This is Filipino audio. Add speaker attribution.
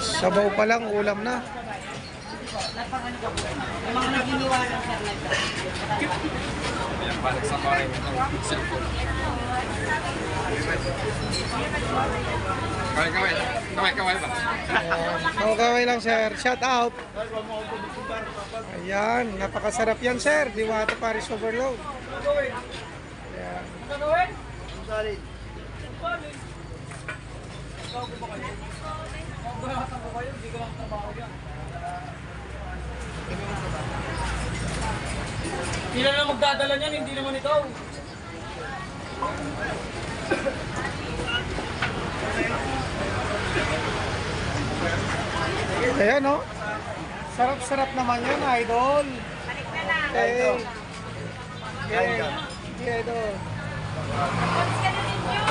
Speaker 1: Sabaw pa lang, ulam na.
Speaker 2: Yung mga naginiwa ng sir na ito.
Speaker 3: Balik sa pare. Kaway ba?
Speaker 1: Kaway lang sir, shout out. Ayan, napakasarap yan sir, Diwata Paris Overload. Ayan.
Speaker 2: Sila na magdadala niyan, hindi naman ikaw.
Speaker 1: Ayan o. Sarap-sarap naman yan, idol.
Speaker 2: Balik na lang.
Speaker 1: Hey. Yeah. Yeah, idol.
Speaker 2: Balik ka na ninyo.